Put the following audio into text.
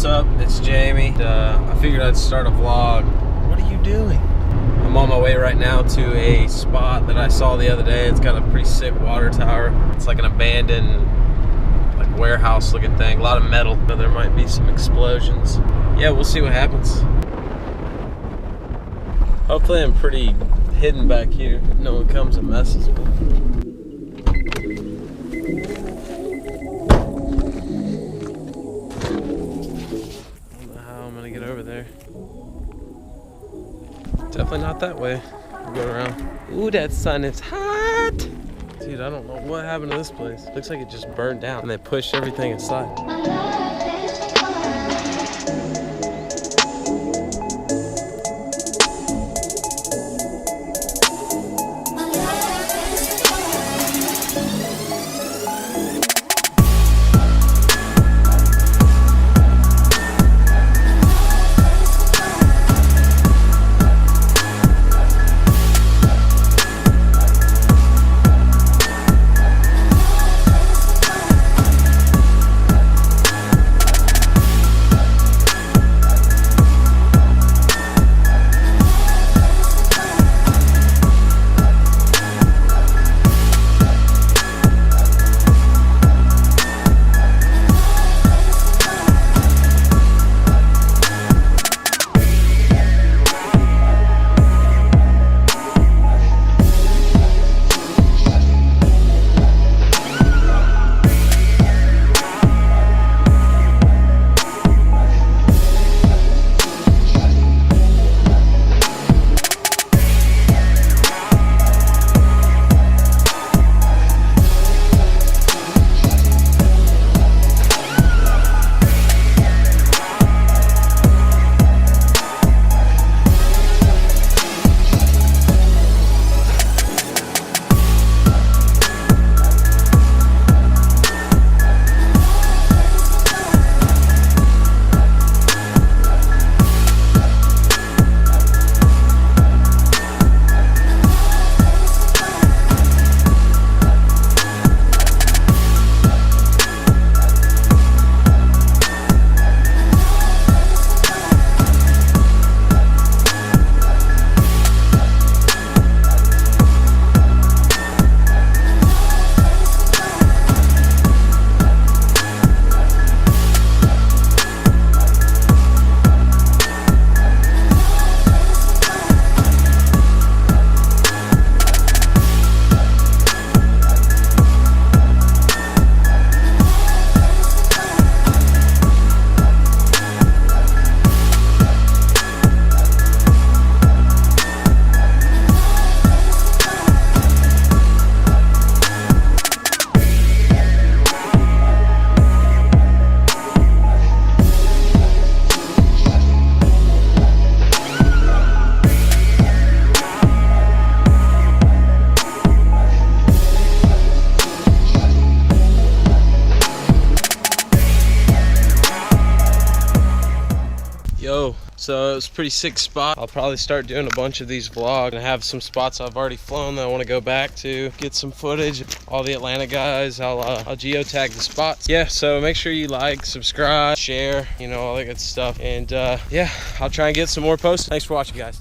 what's up? It's Jamie. I figured I'd start a vlog. What are you doing? I'm on my way right now to a spot that I saw the other day. It's got a pretty sick water tower. It's like an abandoned like warehouse looking thing. A lot of metal. So there might be some explosions. Yeah, we'll see what happens. Hopefully I'm pretty hidden back here. No one comes and messes with me. Get over there. Definitely not that way. We'll go around. Ooh, that sun is hot. Dude, I don't know what happened to this place. Looks like it just burned down and they pushed everything inside. So it was a pretty sick spot. I'll probably start doing a bunch of these vlogs. I have some spots I've already flown that I want to go back to, get some footage. All the Atlanta guys, I'll geotag the spots. Yeah, so make sure you like, subscribe, share, you know, all that good stuff. And yeah, I'll try and get some more posts. Thanks for watching, guys.